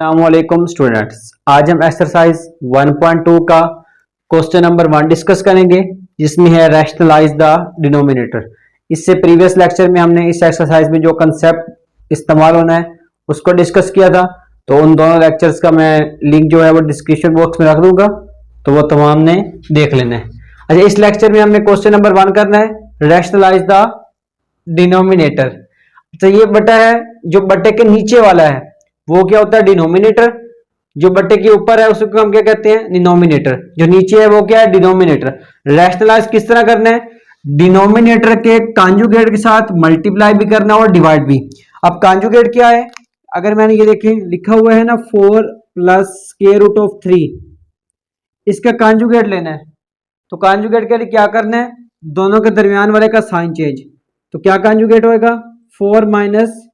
अस्सलामुअलैकुम स्टूडेंट्स, आज हम एक्सरसाइज 1.2 का क्वेश्चन नंबर 1 डिस्कस करेंगे, जिसमें है रैशनलाइज द डिनोमिनेटर। इससे प्रीवियस लेक्चर में हमने इस एक्सरसाइज में जो कंसेप्ट इस्तेमाल होना है उसको डिस्कस किया था। तो उन दोनों लेक्चर्स का मैं लिंक जो है वो डिस्क्रिप्शन बॉक्स में रख दूंगा, तो वो तमाम ने देख लेना है। अच्छा, इस लेक्चर में हमने क्वेश्चन नंबर 1 करना है, रैशनलाइज द डिनोमिनेटर। तो ये बटा है, जो बटे के नीचे वाला है वो क्या होता है? डिनोमिनेटर। जो बटे के ऊपर है उसको हम क्या कहते हैं? डिनोमिनेटर। जो नीचे है वो क्या है? डिनोमिनेटर। रैशनलाइज किस तरह करना है? डिनोमिनेटर के कॉन्जुगेट के साथ मल्टीप्लाई भी करना और डिवाइड भी। अब कॉन्जुगेट क्या है? अगर मैंने ये देखें लिखा हुआ है ना 4 प्लस स्क्वायर रूट ऑफ 3, इसका कॉन्जुगेट लेना है। तो कॉन्जुगेट के लिए क्या करना है? दोनों के दरमियान वाले का साइन चेंज। तो क्या कॉन्जुगेट होएगा? 4 माइनस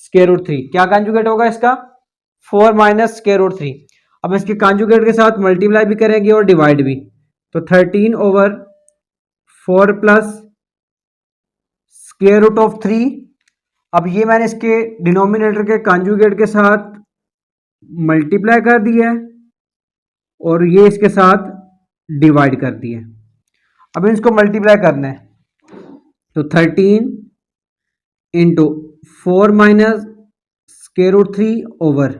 स्क्वायर रूट 3। क्या कॉन्जुगेट होगा इसका? 4 माइनस स्क्वायर रूट 3। अब इसके कॉन्जुगेट के साथ मल्टीप्लाई भी करेंगे और डिवाइड भी। तो 13 over 4 plus square root of 3। अब ये मैंने इसके डिनोमिनेटर के कॉन्जुगेट के साथ मल्टीप्लाई कर दिया है और ये इसके साथ डिवाइड कर दिया। अब इसको मल्टीप्लाई करना है, तो 13 into 4 minus square root 3 over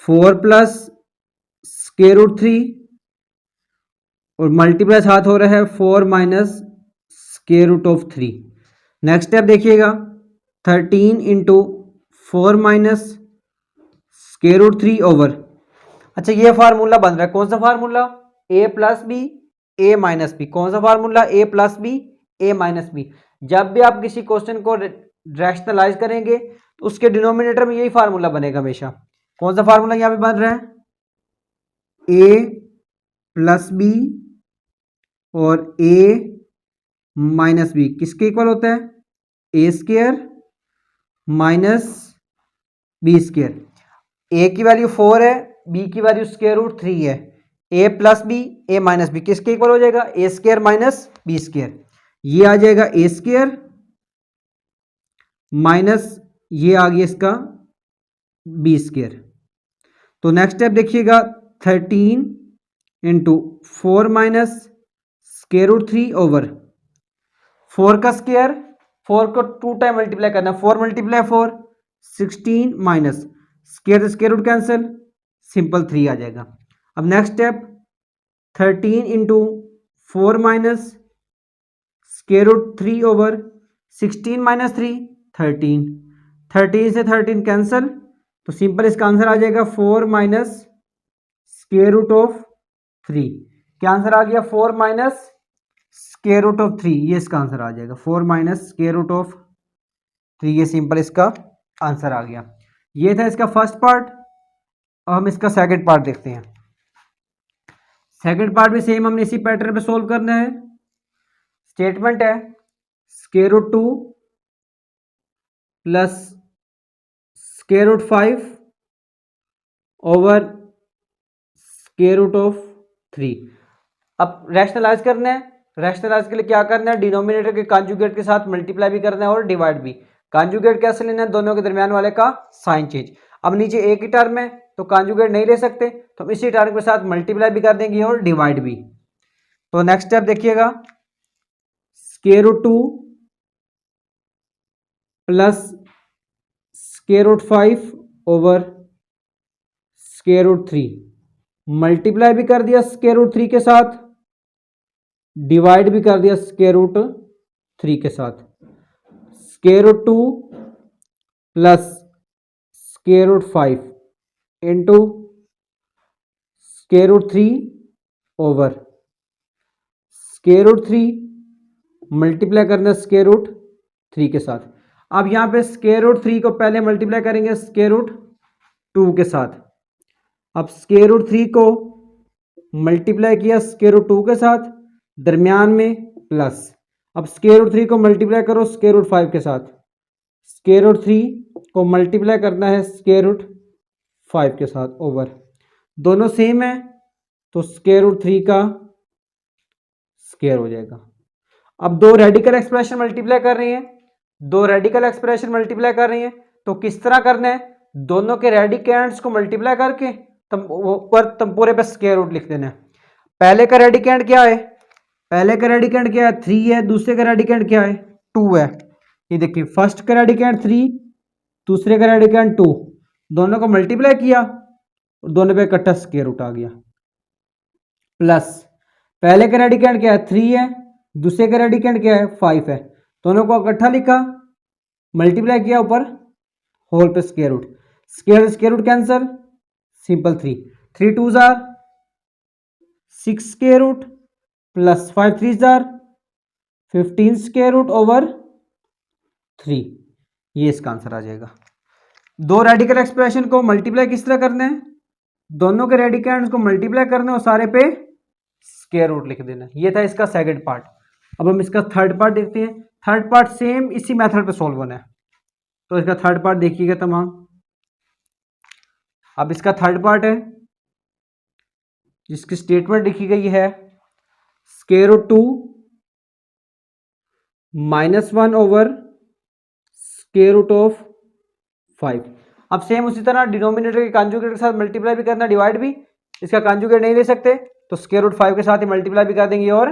4 plus square root 3 और मल्टीप्लाई साथ हो रहा है 4 minus square root of 3। Next step देखिएगा, 13 into 4 minus square root 3 over. अच्छा, ये फार्मूला बन रहा है, कौन सा formula? a plus B A minus b. कौन सा formula? a plus B A minus b. जब भी आप किसी क्वेश्चन को रैशनलाइज करेंगे तो उसके डिनोमिनेटर में यही फार्मूला बनेगा हमेशा। कौन सा फार्मूला यहां पे बन रहा है? a प्लस बी और a माइनस बी किसके इक्वल होता है? ए स्क्वायर माइनस बी स्क्वायर। ए की वैल्यू 4 है, बी की वैल्यू स्क्वायर रूट 3 है। ए प्लस बी ए माइनस बी किसके इक्वल हो जाएगा? A square minus B square. ये आ जाएगा ए स्क्वायर माइनस ये आ गया इसका बी स्क्वायर। तो नेक्स्ट स्टेप देखिएगा, 13 into 4 minus square root 3 over 4 का स्क्वायर, 4 को 2 टाइम मल्टीप्लाई करना, 4 मल्टीप्लाई 4 16 माइनस स्क्वायर से स्क्वायर रूट कैंसिल, सिंपल 3 आ जाएगा। अब next step, 13 into 4 minus square root 3 over 16 minus 3 13। 13 से 13 कैंसिल, तो सिंपल इसका आंसर आ जाएगा 4 माइनस स्क्वायर रूट ऑफ 3। क्या आंसर आ गया? 4 माइनस स्क्वायर रूट ऑफ 3। ये इसका आंसर आ जाएगा 4 माइनस स्क्वायर रूट ऑफ 3। ये सिंपल इसका आंसर आ गया। ये था इसका फर्स्ट पार्ट। अब हम इसका सेकंड पार्ट देखते हैं। सेकंड पार्ट भी सेम हमने इसी पैटर्न पे सोल्व करना है। स्टेटमेंट है square root 2 plus square root 5 over square root of 3। अब रैशनलाइज करना है। रैशनलाइज के लिए क्या करना है? डिनोमिनेटर के कॉन्जुगेट के साथ मल्टीप्लाई भी करना है और डिवाइड भी। कॉन्जुगेट कैसे लेना है? दोनों के दरमियान वाले का साइन चेंज। अब नीचे एक ही टर्म है तो कॉन्जुगेट नहीं ले सकते, तो हम इसी टर्म के साथ मल्टीप्लाई भी कर देंगे और डिवाइड भी। तो नेक्स्ट स्टेप देखिएगा, square root 2 plus square root 5 over square root 3। Multiply भी कर दिया स्क्वायर रूट 3 के साथ, डिवाइड भी कर दिया स्क्वायर रूट 3 के साथ। Square root 2 plus square root 5 into square root 3 over square root 3 multiply करना स्क्वायर रूट 3 के साथ। अब यहां पे स्क्वायर रूट 3 को पहले मल्टीप्लाई करेंगे स्क्वायर रूट 2 के साथ। अब स्क्वायर रूट 3 को मल्टीप्लाई किया स्क्वायर रूट 2 के साथ, दरमियान में प्लस। अब स्क्वायर रूट 3 को मल्टीप्लाई करो स्क्वायर रूट 5 के साथ। स्क्वायर रूट 3 को मल्टीप्लाई करना है स्क्वायर रूट 5 के साथ ओवर, दोनों सेम है तो स्क्वायर रूट 3 का स्क्वायर हो जाएगा। अब दो रेडिकल एक्सप्रेशन मल्टीप्लाई कर रही हैं, दो रेडिकल एक्सप्रेशन मल्टीप्लाई कर रही हैं, तो किस तरह करना है? दोनों के रेडिकेंड्स को मल्टीप्लाई करके तुम पूरे पे स्क्वायर रूट लिख देना है। पहले का रेडिकेंड क्या है, पहले का रेडिकेंड क्या है 3 है, दूसरे का रेडिकेंड क्या है 2 है। ये देखिए फर्स्ट का रेडिकेंड 3, दूसरे का रेडिकेंड 2, दोनों को मल्टीप्लाई किया और दोनों पे इकट्ठा स्क्वायर रूट आ गया। प्लस पहले का रेडिकेंड क्या है 3 है, दूसरे का रेडिकेंड क्या है 5 है, दोनों को इकट्ठा लिखा, मल्टीप्लाई किया, ऊपर होल पे square root, square root cancel, simple 3 2 जार 6 स्क्वायर रूट प्लस 5 3 जार 15 स्क्वायर रूट ओवर 3। ये इसका आंसर आ जाएगा। दो रेडिकल एक्सप्रेशन को मल्टीप्लाई किस तरह करना है, दोनों के रेडिकेंड्स को मल्टीप्लाई करना और सारे पे स्क्वायर रूट लिख देना। ये था इसका सेकंड पार्ट। अब हम इसका थर्ड पार्ट देखते हैं। थर्ड पार्ट सेम इसी मेथड पे सॉल्व होना है, तो इसका थर्ड पार्ट देखिएगा तमाम। अब इसका थर्ड पार्ट है जिसकी स्टेटमेंट लिखी गई है square root 2 -1 over square root of 5। अब सेम उसी तरह डिनोमिनेटर के कॉन्जुगेट के साथ मल्टीप्लाई भी करना, डिवाइड भी। इसका कॉन्जुगेट नहीं ले सकते तो स्क्वायर रूट 5 के साथ ही मल्टीप्लाई भी कर देंगे और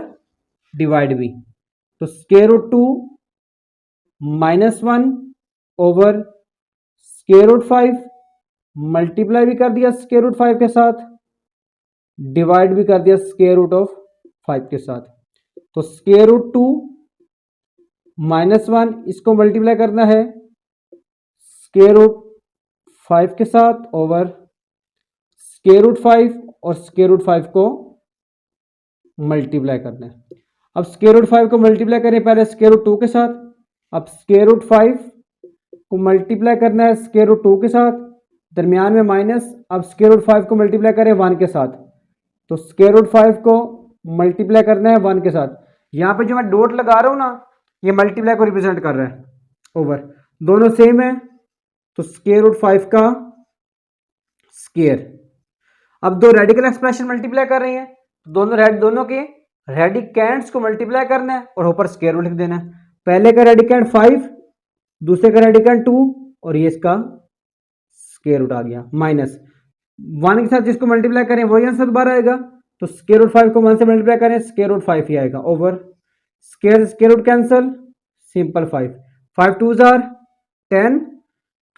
डिवाइड भी। तो square root 2 -1 over square root 5, multiply भी कर दिया स्क्वायर रूट 5 के साथ, डिवाइड भी कर दिया स्क्वायर रूट ऑफ 5 के साथ। तो स्क्वायर रूट 2 -1 इसको मल्टीप्लाई करना है स्क्वायर रूट 5 के साथ ओवर स्क्वायर रूट 5 और स्क्वायर रूट 5 को मल्टीप्लाई करना है। अब स्क्वायर रूट 5 को मल्टीप्लाई करें पहले स्क्वायर रूट 2 के साथ, अब स्क्वायर रूट 5 को मल्टीप्लाई करना है स्क्वायर रूट 2 के साथ, दरमियान में माइनस, अब स्क्वायर रूट 5 को मल्टीप्लाई करें 1 के साथ, तो स्क्वायर रूट 5 को मल्टीप्लाई करना है 1 के साथ। यहाँ पे जो मैं डॉट लगा रहा हूँ ना, ये मल्टीप्लाई को रिप्रेजेंट कर रहा है ओवर, दोनों सेम है तो स्क्वायर रूट 5 का स्क्वायर। अब दो रेडिकल एक्सप्रेशन मल्टीप्लाई कर रही हैं, दोनों के रेडिकेंड्स को मल्टीप्लाई करना है और ऊपर स्क्वायर रूट लिख देना है। पहले का रेडिकेंड 5, दूसरे का रेडिकेंड 2 और ये इसका स्क्वायर रूट आ गया। माइनस 1 के साथ जिसको मल्टीप्लाई करें वही आंसर दोबारा आएगा, तो स्क्वायर रूट 5 को 1 से मल्टीप्लाई करें स्क्वायर रूट 5 ही आएगा over square root cancel, simple 5 2 जार 10,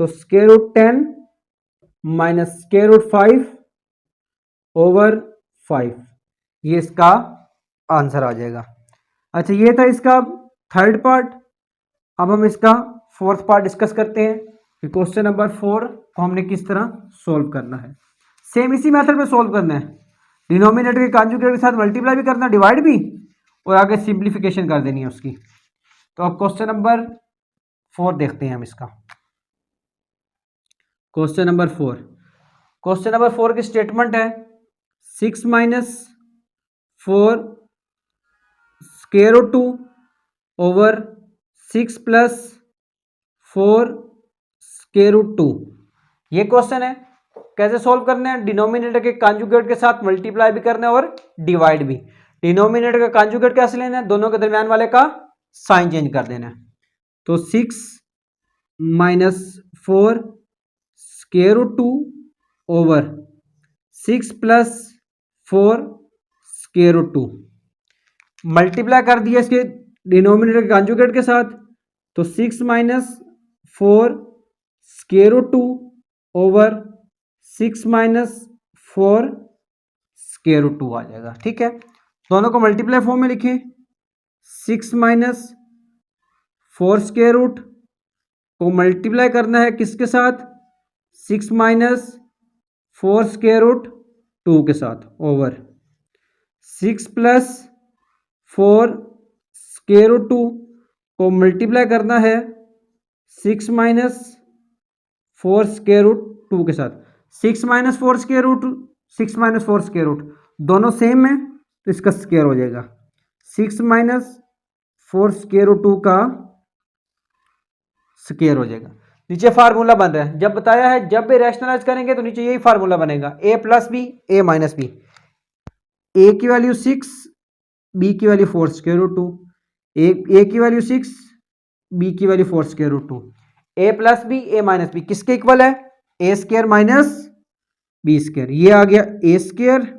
तो square root 10 minus square root 5 over 5, ये इसका आंसर आ जाएगा। अच्छा ये था इसका थर्ड पार्ट। अब हम इसका फोर्थ पार्ट डिस्कस करते हैं कि क्वेश्चन नंबर 4 को हमने किस तरह सोल्व करना है। सेम इसी मेथड पे सोल्व करना है, डिनोमिनेटर के कॉन्जुगेट के साथ मल्टीप्लाई भी करना, डिवाइड भी, और आगे सिंप्लीफिकेशन कर देनी है उसकी। तो अब क्वेश्चन नंबर 4 देखते हैं हम इसका। क्वेश्चन नंबर 4 की स्टेटमेंट है 6 - 4 square root 2 over 6 + 4 square root 2। ये क्वेश्चन है, कैसे सोल्व करना है, डिनोमिनेटर के कॉन्जुगेट के साथ मल्टीप्लाई भी करना है और डिवाइड भी। डिनोमिनेटर का कॉन्जुगेट कैसे लेना है, दोनों के दरमियान वाले का साइन चेंज कर देना है। तो 6 - 4 square root 2 over 6 + 4 square root 2, multiply कर दिया इसके डिनोमिनेटर के कॉन्जुगेट के साथ, तो 6 - 4 square root 2 over 6 - 4 square root 2 आ जाएगा। ठीक है, दोनों को मल्टीप्लाई फॉर्म में लिखें। 6 - 4 स्क्वायर रूट को मल्टीप्लाई करना है किसके साथ, 6 - 4 स्क्वायर रूट 2 के साथ ओवर 6 + 4 स्क्वायर रूट 2 को मल्टीप्लाई करना है 6 - 4 स्क्वायर रूट 2 के साथ। 6 - 4 स्क्वायर रूट 6 - 4 स्क्वायर रूट दोनों सेम है तो इसका स्क्वायर हो जाएगा। 6 - 4 स्क्वायर रूट 2 का स्क्वायर हो जाएगा। नीचे फार्मूला बन रहा है, जब बताया है जब भी रैशनलाइज करेंगे तो नीचे यही फार्मूला बनेगा, a + b a - b, a की वैल्यू 6, b की वैल्यू 4 स्क्वायर रूट 2, a की वैल्यू 6, b की value 4 square root 2, a + b a - b किसके इक्वल है, ए स्क्वायर माइनस बी स्क्वायर, ये आ गया ए स्क्वायर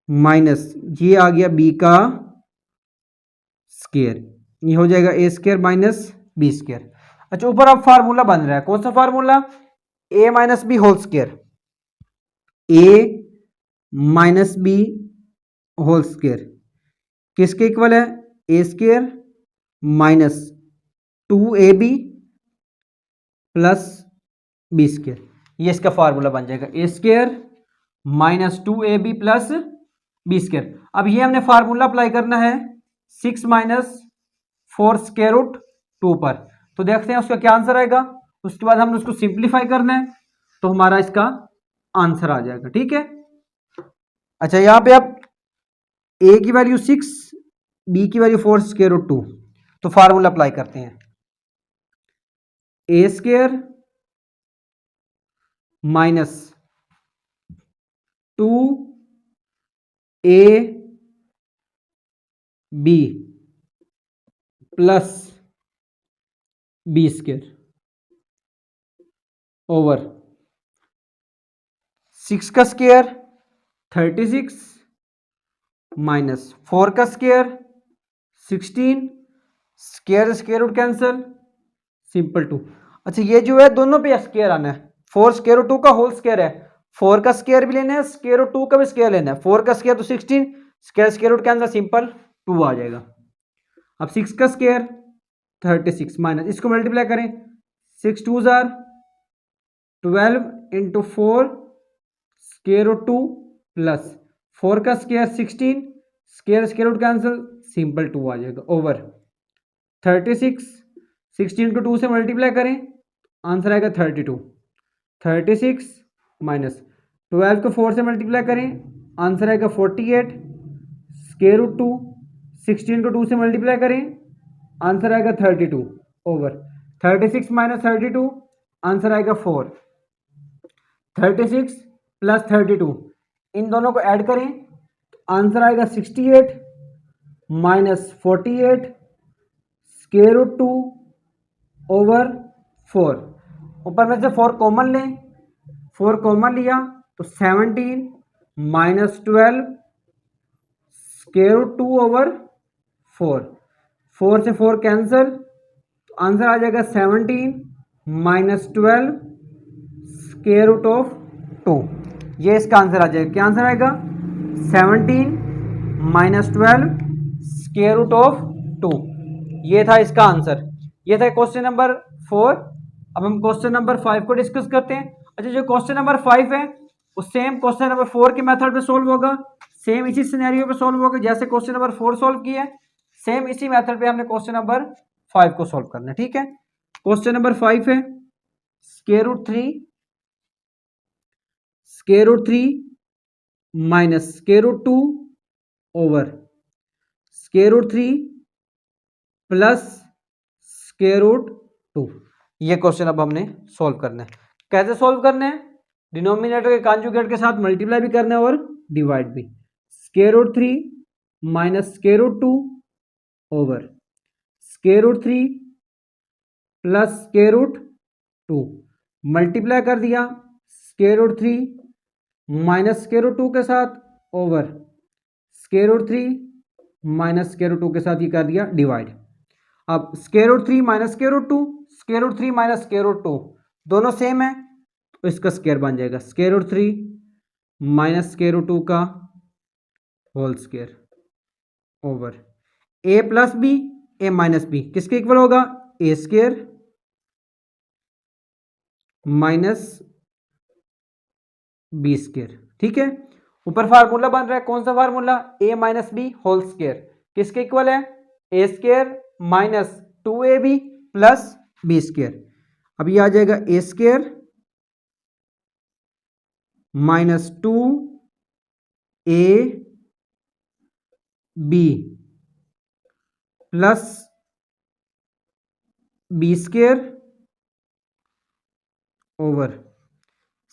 माइनस ये आ गया बी का स्क्वायर, ये हो जाएगा A square minus B square. अच्छा ऊपर अब फार्मूला बन रहा है, कौन सा formula? A minus B whole square, A minus B whole square किसके इक्वल है? ए square minus 2ab plus B square, ये इसका फार्मूला बन जाएगा A square minus 2ab plus B square. अब ये हमने फार्मूला अप्लाई करना है 6 माइनस 4 स्क्वायर रूट 2 पर, तो देखते हैं उसका क्या आंसर आएगा। उसके बाद हमने उसको सिंप्लीफाई करना है तो हमारा इसका आंसर आ जाएगा, ठीक है। अच्छा यहाँ पे आप ए की वैल्यू 6, बी की वैल्यू 4 स्क्वायर रूट 2, तो फार्मूला अप्लाई करते हैं। A square minus 2a B plus B square over 6 का स्क्वायर 36 माइनस 4 का square 16, square square root cancel, simple 2। अच्छा ये जो है दोनों पे स्क्वायर आना है, 4 स्क्वायर रूट 2 का होल स्क्वायर है, 4 का स्क्वायर भी लेना है, स्क्वायर रूट 2 का भी स्क्वायर लेना है। 4 का स्क्वायर तो 16, square square root cancel, simple 2 आ जाएगा। अब 6 का स्क्वायर 36 माइनस इसको मल्टीप्लाई करें, 6 2 जार 12 इंटू 4 स्क्वायर रूट 2 प्लस 4 का square 16, square square root cancel, simple 2 आ जाएगा ओवर 36, 16 को 2 से मल्टीप्लाई करें आंसर आएगा 32, 36 माइनस 12 को 4 से मल्टीप्लाई करें आंसर आएगा 48, स्क्वायर रूट 2, 16 को 2 से मल्टीप्लाई करें आंसर आएगा 32 ओवर 36 माइनस 32 आंसर आएगा 4, 36 प्लस 32 इन दोनों को ऐड करें आंसर आएगा 68 माइनस 48 स्क्वायर रूट 2 ओवर 4, ऊपर में से 4 कॉमन लें, 4 कॉमन लिया तो 17 माइनस 12 स्क्वायर रूट 2 ओवर 4, 4 से 4 कैंसिल तो आंसर आ जाएगा 17 माइनस 12 स्क्वायर रूट ऑफ 2, ये इसका आंसर आ जाएगा। क्या आंसर आएगा? 17 माइनस 12 स्क्वायर रूट ऑफ 2, ये था इसका आंसर। ये था क्वेश्चन नंबर 4। अब हम क्वेश्चन नंबर 5 को डिस्कस करते हैं। अच्छा जो क्वेश्चन नंबर 5 है वो सेम क्वेश्चन नंबर 4 के मेथड पे सोल्व होगा, सेम इसी सिनेरियो पे सोल्व होगा जैसे क्वेश्चन नंबर 4 सोल्व किया है, सेम इसी मेथड पे हमने क्वेश्चन नंबर 5 को सोल्व करना है, ठीक है। क्वेश्चन नंबर 5 है square root 3 minus square root 2 over square root 3 plus square root 2, ये क्वेश्चन अब हमने सोल्व करना है। कैसे सोल्व करना है? डिनोमिनेटर के कॉन्जुगेट के साथ मल्टीप्लाई भी करना है और डिवाइड भी। Square root 3 minus square root 2 over square root 3 plus square root 2, multiply कर दिया square root 3 minus square root 2 के साथ over square root 3 minus square root 2 के साथ ये कर दिया डिवाइड। अब square root 3 minus square root 2, square root 3 minus square root 2 दोनों सेम है तो इसका स्क्वायर बन जाएगा square root 3 minus square root 2 का whole square over A plus B A minus B किसके इक्वल होगा? A square minus B square, ठीक है। ऊपर फार्मूला बन रहा है, कौन सा formula? A minus B whole square किसके इक्वल है? ए square minus 2ab plus B square. अब ये आ जाएगा A square minus 2a B plus B square over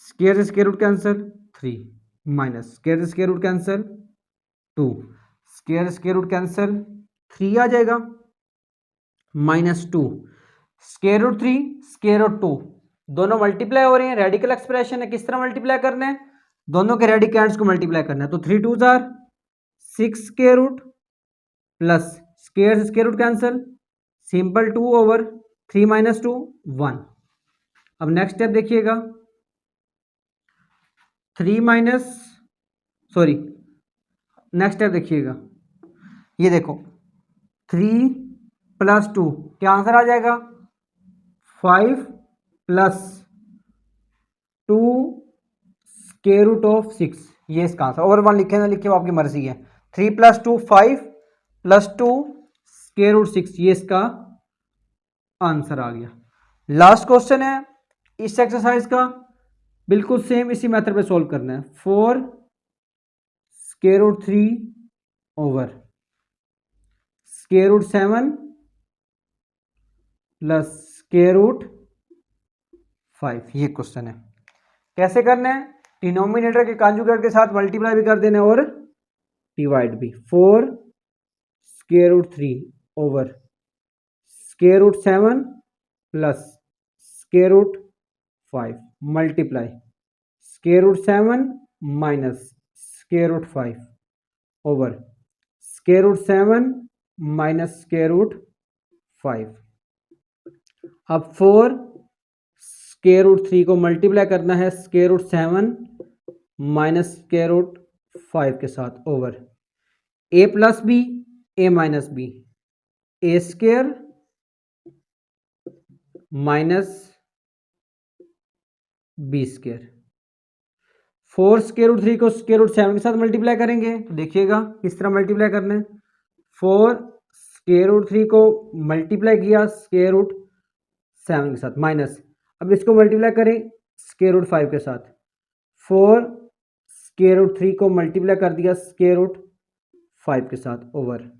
square से square root cancel 3 minus square से square root cancel 2, square square root cancel 3 आ जाएगा minus 2 square root 3 square root 2 दोनों multiply हो रहे हैं, रेडिकल एक्सप्रेशन है, किस तरह मल्टीप्लाई करना है, दोनों के रेडिकेंड्स को मल्टीप्लाई करना है। तो 3 2 जार 6 स्क्वायर रूट प्लस स्क्वायर से square root cancel, simple 2 over 3 minus 2 1। अब नेक्स्ट स्टेप देखिएगा, 3 माइनस सॉरी नेक्स्ट स्टेप देखिएगा, ये देखो 3 प्लस 2 क्या आंसर आ जाएगा, 5 प्लस 2 स्क्वायर रूट ऑफ 6, ये इसका आंसर। ओवर 1 लिखे ना लिखे वो आपकी मर्जी है। 3 प्लस 2 5 प्लस 2 स्क्वायर रूट 6, ये इसका आंसर आ गया। लास्ट क्वेश्चन है इस एक्सरसाइज का, बिल्कुल सेम इसी मेथड पे सोल्व करना है। 4 square root 3 over square root 7 plus square root 5, ये क्वेश्चन है। कैसे करना है, डिनोमिनेटर के कॉन्जुगेट के साथ मल्टीप्लाई भी कर देना और डिवाइड भी। 4 square root 3 over square root 7 plus square root 5 multiply square root 7 minus square root 5 over square root 7 minus square root 5। अब 4 स्क्वायर रूट 3 को मल्टीप्लाई करना है square root 7 minus square root 5 के साथ over a plus b a minus b, a square minus B square. 4 square root 3 को square root 7 के साथ multiply करेंगे, तो देखिएगा किस तरह मल्टीप्लाई करना है। 4 स्क्वायर रूट 3 को मल्टीप्लाई किया स्क्वायर रूट 7 के साथ माइनस, अब इसको मल्टीप्लाई करें स्क्वायर रूट 5 के साथ। 4 स्क्वायर रूट 3 को मल्टीप्लाई कर दिया स्क्वायर रूट 5 के साथ ओवर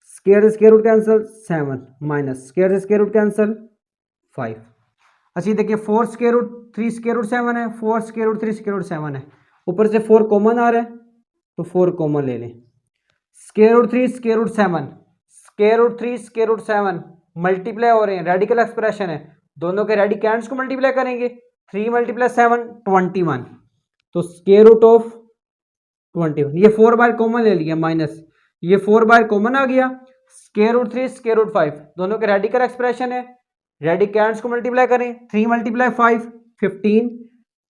स्क्वायर से square root cancel 7 minus square से स्क्वायर रूट कैंसिल 5। अच्छा देखिए 4 स्क्वायर रूट 3 स्क्वायर रूट 7 है, 4 स्क्वायर रूट 3 स्क्वायर रूट 7 है, ऊपर से 4 कॉमन आ रहा है तो 4 कॉमन ले लें। Square root 3 square root 7 square root 3 square root 7 multiply हो रहे हैं, रेडिकल एक्सप्रेशन है, दोनों के रेडिकेंड्स को मल्टीप्लाई करेंगे। 3 मल्टीप्लाई 7 21, तो स्क्वायर रूट ऑफ 21, ये 4 बार कॉमन ले लिया माइनस, ये 4 बार कॉमन आ गया। स्क्वायर रूट 3 स्क्वायर रूट 5 दोनों के रेडिकल एक्सप्रेशन है, रेडिकेंड्स को मल्टीप्लाई करें। 3 मल्टीप्लाई 5 15,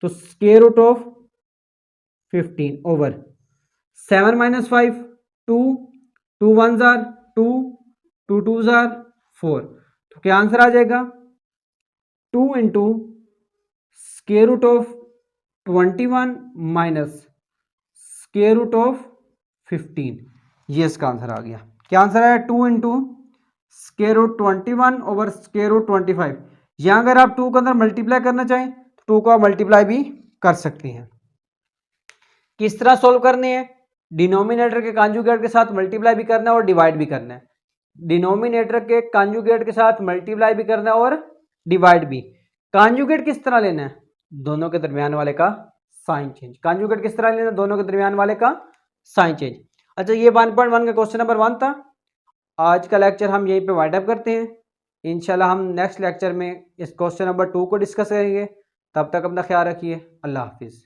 तो square root of 15 over 7 minus 5 2 2 1 जार 2 2 2 जार 4, तो क्या आंसर आ जाएगा 2 into square root of 21 minus square root of 15, ये इसका आंसर आ गया। क्या आंसर आया 2 into square root 21 over square root 25। यहाँ अगर आप 2 के अंदर मल्टीप्लाई करना चाहें तो 2 को आप मल्टीप्लाई भी कर सकती हैं। किस तरह सोल्व करनी है, डिनोमिनेटर के कॉन्जुगेट के साथ मल्टीप्लाई भी करना है और डिवाइड भी करना है। डिनोमिनेटर के कॉन्जुगेट के साथ मल्टीप्लाई भी करना है और डिवाइड भी। कॉन्जुगेट किस तरह लेना है, दोनों के दरमियान वाले का साइन चेंज। कॉन्जुगेट किस तरह लेना है, दोनों के दरमियान वाले का साइन चेंज। अच्छा ये 1.1 का क्वेश्चन नंबर 1 था। आज का लेक्चर हम यहीं पे वाइंड अप करते हैं। इंशाल्लाह हम नेक्स्ट लेक्चर में इस क्वेश्चन नंबर 2 को डिस्कस करेंगे। तब तक अपना ख्याल रखिए। अल्लाह हाफिज़।